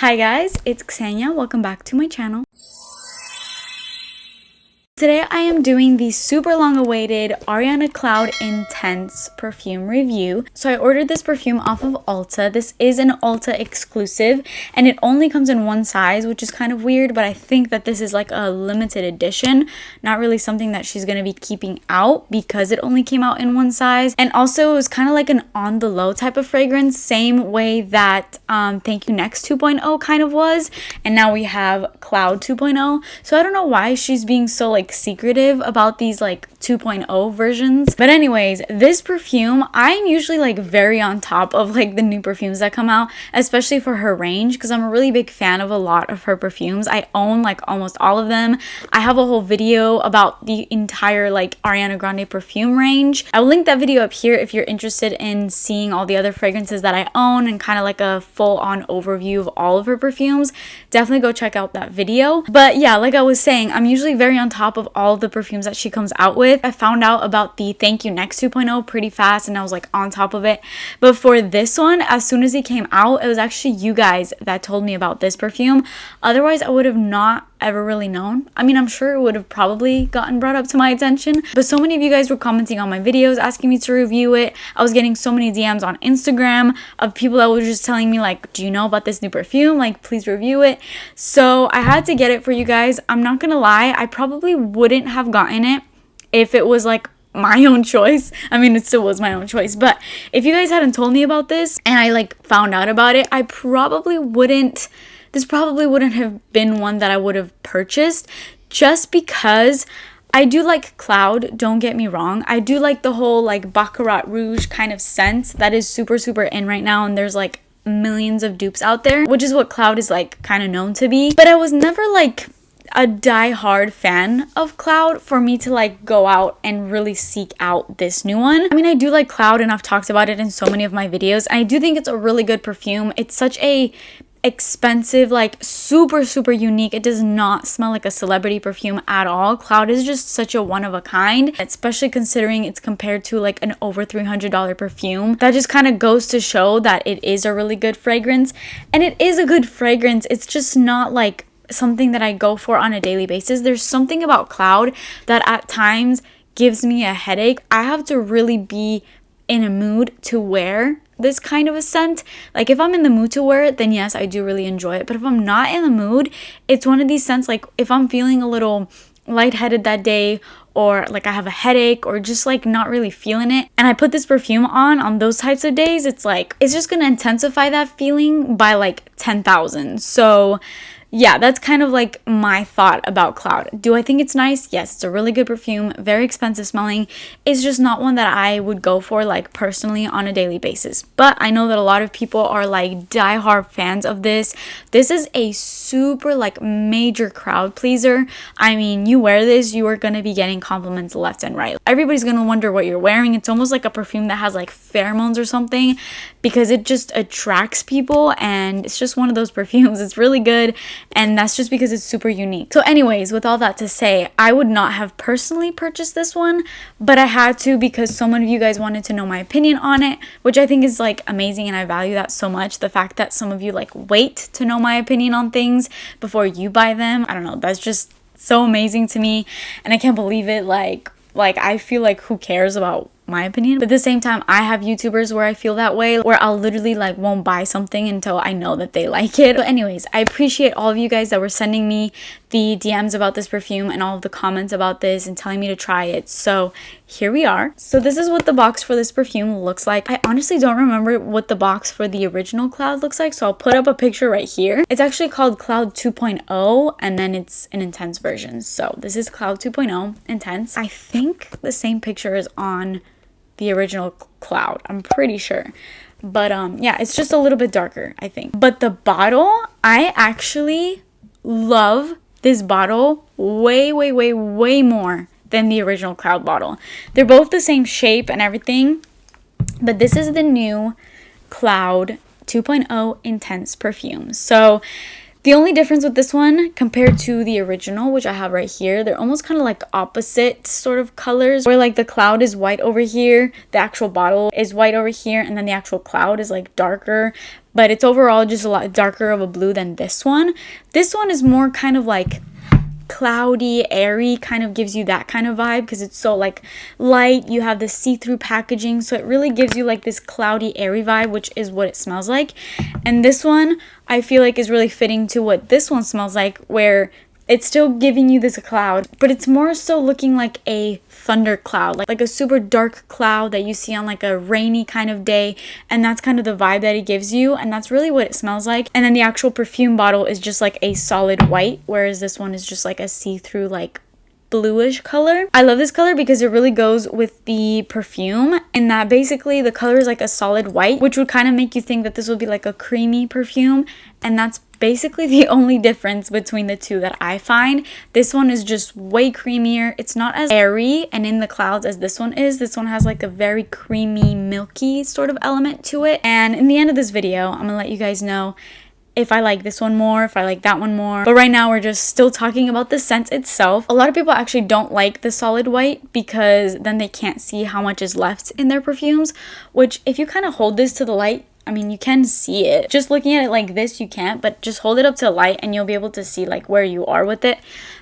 Hi guys, it's Ksenia. Welcome back to my channel. Today I am doing the super long awaited Ariana Cloud Intense perfume review. So I ordered this perfume off of Ulta. This is an Ulta exclusive and it only comes in one size, which is kind of weird, but I think that this is like a limited edition, not really something that she's going to be keeping out because it only came out in one size. And also it was kind of like an on the low type of fragrance, same way that Thank You Next 2.0 kind of was. And now we have Cloud 2.0. So I don't know why she's being so like secretive about these like 2.0 versions. But anyways, this perfume, I'm usually like very on top of like the new perfumes that come out, especially for her range, because I'm a really big fan of a lot of her perfumes. I own like almost all of them. I have a whole video about the entire like Ariana Grande perfume range. I'll link that video up here if you're interested in seeing all the other fragrances that I own and kind of like a full-on overview of all of her perfumes. Definitely go check out that video. But yeah, like I was saying, I'm usually very on top of all the perfumes that she comes out with. I found out about the Thank You Next 2.0 pretty fast and I was like on top of it. But for this one, as soon as it came out, it was actually you guys that told me about this perfume. Otherwise, I would have not ever really known. I mean, I'm sure it would have probably gotten brought up to my attention, but so many of you guys were commenting on my videos asking me to review it. I was getting so many DMs on Instagram of people that were just telling me like, do you know about this new perfume? Like, please review it. So I had to get it for you guys. I'm not gonna lie, I probably wouldn't have gotten it if it was like my own choice. I mean, it still was my own choice, but if you guys hadn't told me about this and I like found out about it, this probably wouldn't have been one that I would have purchased, just because I do like Cloud, don't get me wrong. I do like the whole like Baccarat Rouge kind of scent that is super in right now, and there's like millions of dupes out there, which is what Cloud is like kind of known to be. But I was never like a die-hard fan of Cloud for me to like go out and really seek out this new one. I mean, I do like Cloud and I've talked about it in so many of my videos. I do think it's a really good perfume. It's such a expensive, like super unique. It does not smell like a celebrity perfume at all. Cloud is just such a one of a kind, especially considering it's compared to like an over $300 perfume. That just kind of goes to show that it is a really good fragrance, and it is a good fragrance. It's just not like something that I go for on a daily basis. There's something about Cloud that at times gives me a headache. I have to really be in a mood to wear this kind of a scent. Like if I'm in the mood to wear it, then yes, I do really enjoy it. But if I'm not in the mood, it's one of these scents, like if I'm feeling a little lightheaded that day, or like I have a headache, or just like not really feeling it, and I put this perfume on those types of days, it's like it's just gonna intensify that feeling by like 10,000. So yeah, that's kind of like my thought about Cloud. Do I think it's nice? Yes, it's a really good perfume, very expensive smelling. It's just not one that I would go for like personally on a daily basis. But I know that a lot of people are like diehard fans of this. This is a super like major crowd pleaser. I mean, you wear this, you are gonna be getting compliments left and right. Everybody's gonna wonder what you're wearing. It's almost like a perfume that has like pheromones or something, because it just attracts people, and it's just one of those perfumes. It's really good. And that's just because it's super unique. So anyways, with all that to say, I would not have personally purchased this one, but I had to because so many of you guys wanted to know my opinion on it, which I think is like amazing, and I value that so much. The fact that some of you like wait to know my opinion on things before you buy them, I don't know, that's just so amazing to me, and I can't believe it. Like I feel like who cares about my opinion? But at the same time, I have YouTubers where I feel that way, where I'll literally like won't buy something until I know that they like it. But anyways, I appreciate all of you guys that were sending me the DMs about this perfume and all of the comments about this and telling me to try it. So here we are. So this is what the box for this perfume looks like. I honestly don't remember what the box for the original Cloud looks like, so I'll put up a picture right here. It's actually called Cloud 2.0, and then it's an intense version. So this is Cloud 2.0 intense. I think the same picture is on the original Cloud, I'm pretty sure. But yeah, it's just a little bit darker, I think. But the bottle, I actually love this bottle way more than the original Cloud bottle. They're both the same shape and everything, but this is the new Cloud 2.0 Intense perfume. So the only difference with this one compared to the original, which I have right here, they're almost kind of like opposite sort of colors, where like the Cloud is white over here, the actual bottle is white over here, and then the actual Cloud is like darker. but it's overall just a lot darker of a blue than this one. This one is more kind of like cloudy, airy, kind of gives you that kind of vibe because it's so like light. You have the see-through packaging, so it really gives you like this cloudy, airy vibe, which is what it smells like. And this one I feel like is really fitting to what this one smells like, where it's still giving you this cloud, but it's more so looking like a thundercloud, like a super dark cloud that you see on like a rainy kind of day, and that's kind of the vibe that it gives you, and that's really what it smells like. And then the actual perfume bottle is just like a solid white, whereas this one is just like a see-through like bluish color. I love this color because it really goes with the perfume, and that basically the color is like a solid white, which would kind of make you think that this would be like a creamy perfume, and that's basically the only difference between the two that I find. This one is just way creamier. It's not as airy and in the clouds as this one is. This one has like a very creamy, milky sort of element to it. And in the end of this video, I'm gonna let you guys know if I like this one more, if I like that one more. But right now we're just still talking about the scent itself. A lot of people actually don't like the solid white because then they can't see how much is left in their perfumes, which if you kind of hold this to the light, I mean, you can see it. Just looking at it like this, you can't, but just hold it up to the light and you'll be able to see like where you are with it.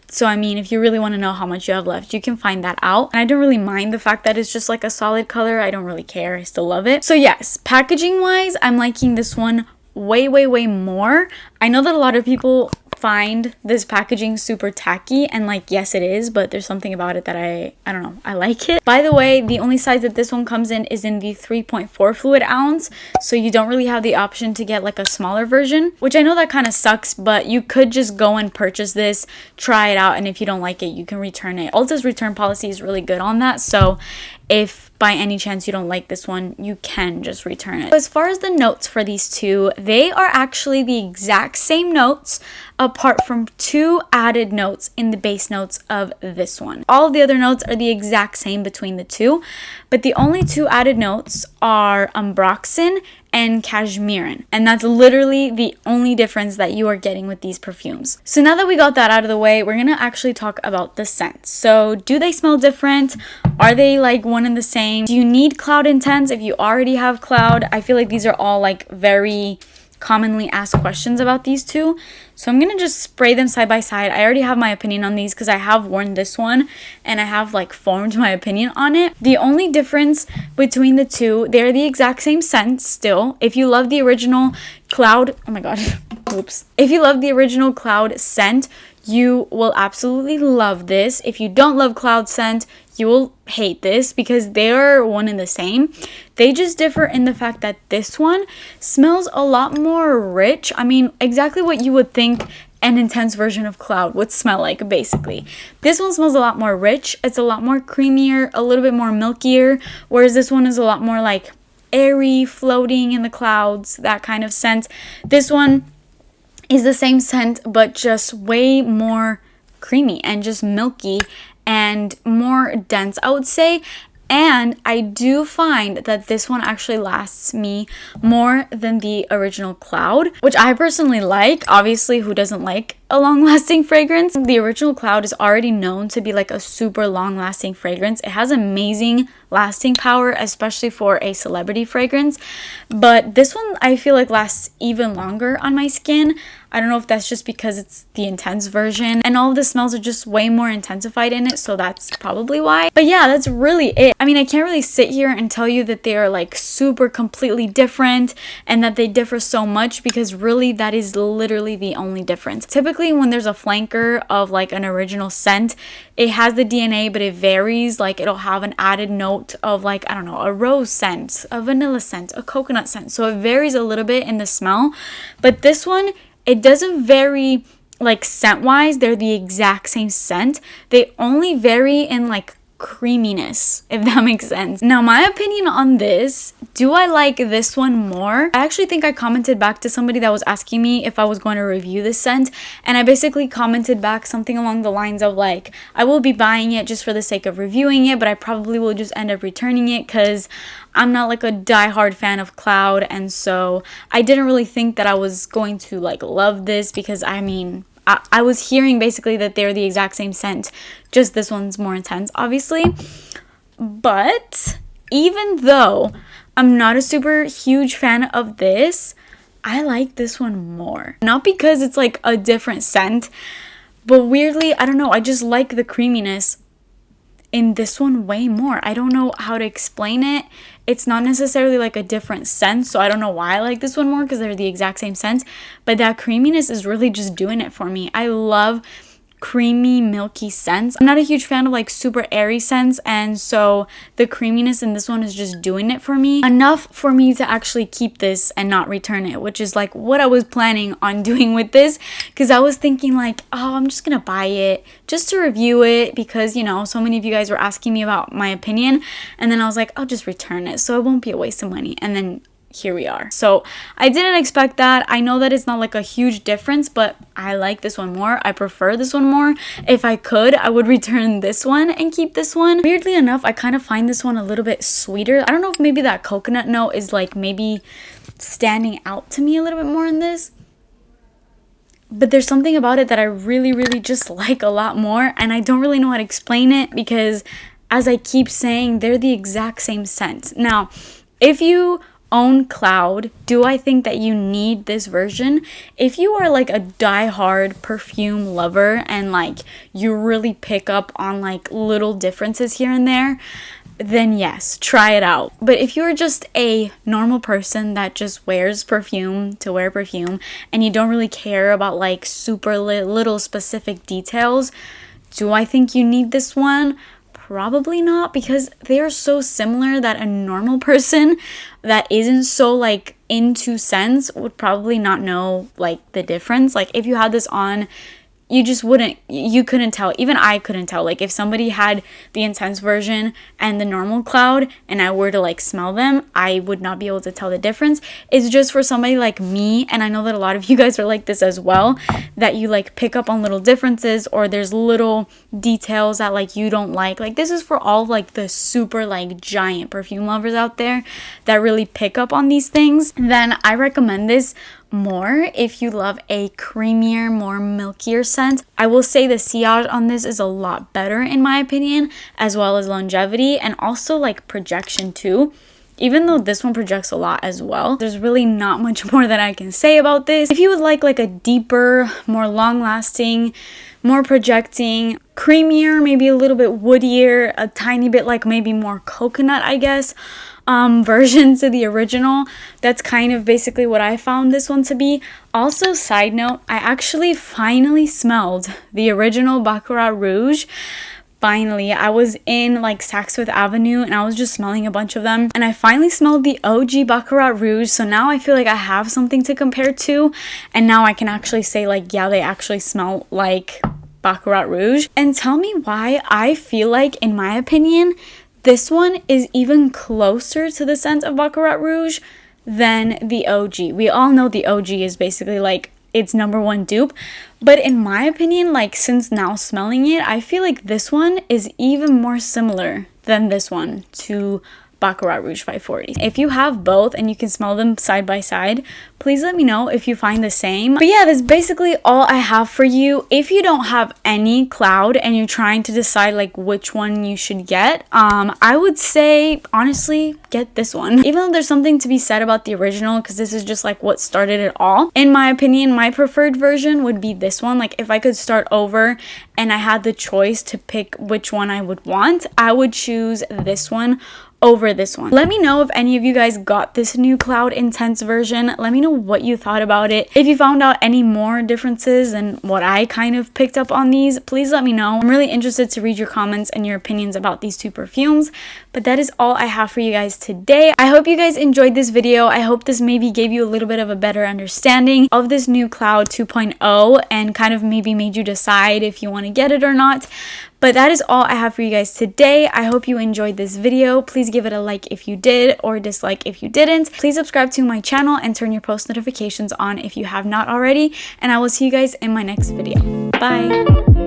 So, I mean, if you really want to know how much you have left, you can find that out. And I don't really mind the fact that it's just like a solid color. I don't really care. I still love it. So yes, packaging wise, I'm liking this one way more. I know that a lot of people find this packaging super tacky, and like, yes it is, but there's something about it that I don't know, I like it. By the way, the only size that this one comes in is in the 3.4 fluid ounce, so you don't really have the option to get like a smaller version, which I know that kind of sucks, but you could just go and purchase this, try it out, and if you don't like it, you can return it. Ulta's return policy is really good on that, so if by any chance you don't like this one, you can just return it. As far as the notes for these two, they are actually the exact same notes apart from 2 added notes in the base notes of this one. All of the other notes are the exact same between the two, but the only 2 added notes are ambroxan and cashmeran, and that's literally the only difference that you are getting with these perfumes. So now that we got that out of the way, we're gonna actually talk about the scents. So do they smell different? Are they like one and the same? Do you need Cloud Intense if you already have Cloud? I feel like these are all like very commonly asked questions about these two. So I'm gonna just spray them side by side. I already have my opinion on these because I have worn this one and I have like formed my opinion on it. The only difference between the two, they're the exact same scent still. If you love the original Cloud, oh my god, oops. If you love the original Cloud scent, you will absolutely love this. If you don't love Cloud scent, you will hate this because they are one and the same. They just differ in the fact that this one smells a lot more rich. I mean, exactly what you would think an intense version of Cloud would smell like, basically. This one smells a lot more rich. It's a lot more creamier, a little bit more milkier, whereas this one is a lot more like airy, floating in the clouds, that kind of scent. This one is the same scent, but just way more creamy and just milky and more dense, I would say. And I do find that this one actually lasts me more than the original Cloud, which I personally like. Obviously, who doesn't like a long-lasting fragrance? The original Cloud is already known to be like a super long-lasting fragrance. It has amazing lasting power, especially for a celebrity fragrance. But this one, I feel like lasts even longer on my skin. I don't know if that's just because it's the intense version and all of the smells are just way more intensified in it, so that's probably why. But yeah, that's really it. I mean, I can't really sit here and tell you that they are like super completely different and that they differ so much, because really that is literally the only difference. Typically when there's a flanker of like an original scent, it has the DNA, but it varies. Like it'll have an added note of like, I don't know, a rose scent, a vanilla scent, a coconut scent. So it varies a little bit in the smell. But this one, it doesn't vary like scent wise. They're the exact same scent. They only vary in like creaminess, if that makes sense. Now, my opinion on this, do I like this one more? I actually think I commented back to somebody that was asking me if I was going to review this scent, and I basically commented back something along the lines of like, I will be buying it just for the sake of reviewing it, but I probably will just end up returning it because I'm not like a diehard fan of Cloud, and so I didn't really think that I was going to like love this, because I mean, I was hearing basically that they're the exact same scent, just this one's more intense, obviously. But even though I'm not a super huge fan of this, I like this one more. Not because it's like a different scent, but weirdly, I don't know, I just like the creaminess in this one way more. I don't know how to explain it. It's not necessarily like a different scent, so I don't know why I like this one more because they're the exact same scent, but that creaminess is really just doing it for me. I love creamy, milky scents. I'm not a huge fan of like super airy scents, and so the creaminess in this one is just doing it for me. Enough for me to actually keep this and not return it, which is like what I was planning on doing with this, because I was thinking like, oh, I'm just gonna buy it just to review it because, you know, so many of you guys were asking me about my opinion, and then I was like, I'll just return it so it won't be a waste of money. And then here we are. So I didn't expect that. I know that it's not like a huge difference, but I like this one more. I prefer this one more. If I could, I would return this one and keep this one. Weirdly enough, I kind of find this one a little bit sweeter. I don't know if maybe that coconut note is like maybe standing out to me a little bit more in this, but there's something about it that I really, really just like a lot more, and I don't really know how to explain it because, as I keep saying, they're the exact same scent. Now, if you own Cloud, do I think that you need this version? If you are like a die-hard perfume lover and like you really pick up on like little differences here and there, then yes, try it out. But if you're just a normal person that just wears perfume to wear perfume and you don't really care about like super little specific details, do I think you need this one? Probably not, because they are so similar that a normal person that isn't so like into scents would probably not know like the difference. Like if you had this on, you just wouldn't, you couldn't tell. Even I couldn't tell. Like if somebody had the intense version and the normal Cloud and I were to like smell them, I would not be able to tell the difference. It's just for somebody like me, and I know that a lot of you guys are like this as well, that you like pick up on little differences or there's little details that like you don't like. Like this is for all of, like the super like giant perfume lovers out there that really pick up on these things. Then I recommend this more if you love a creamier, more milkier scent. I will say the sillage on this is a lot better in my opinion, as well as longevity and also like projection too. Even though this one projects a lot as well, there's really not much more that I can say about this. If you would like a deeper, more long-lasting, more projecting, creamier, maybe a little bit woodier, a tiny bit like maybe more coconut, I guess, version to the original, that's kind of basically what I found this one to be. Also, side note, I actually finally smelled the original Baccarat Rouge. Finally, I was in like Saks Fifth Avenue and I was just smelling a bunch of them, and I finally smelled the OG Baccarat Rouge. So now I feel like I have something to compare to, and now I can actually say like, yeah, they actually smell like Baccarat Rouge. And tell me why I feel like, in my opinion, this one is even closer to the scent of Baccarat Rouge than the OG. We all know the OG is basically like its number one dupe, but in my opinion, like since now smelling it, I feel like this one is even more similar than this one to Baccarat Rouge 540. If you have both and you can smell them side by side, please let me know if you find the same. But yeah, that's basically all I have for you. If you don't have any Cloud and you're trying to decide like which one you should get, I would say honestly get this one. Even though there's something to be said about the original, because this is just like what started it all. In my opinion, my preferred version would be this one. Like if I could start over and I had the choice to pick which one I would want, I would choose this one over this one. Let me know if any of you guys got this new Cloud Intense version. Let me know what you thought about it. If you found out any more differences than what I kind of picked up on these, please let me know. I'm really interested to read your comments and your opinions about these two perfumes. But that is all I have for you guys today. I hope you guys enjoyed this video. I hope this maybe gave you a little bit of a better understanding of this new Cloud 2.0 and kind of maybe made you decide if you want to get it or not. But that is all I have for you guys today. I hope you enjoyed this video. Please give it a like if you did, or dislike if you didn't. Please subscribe to my channel and turn your post notifications on if you have not already. And I will see you guys in my next video. Bye!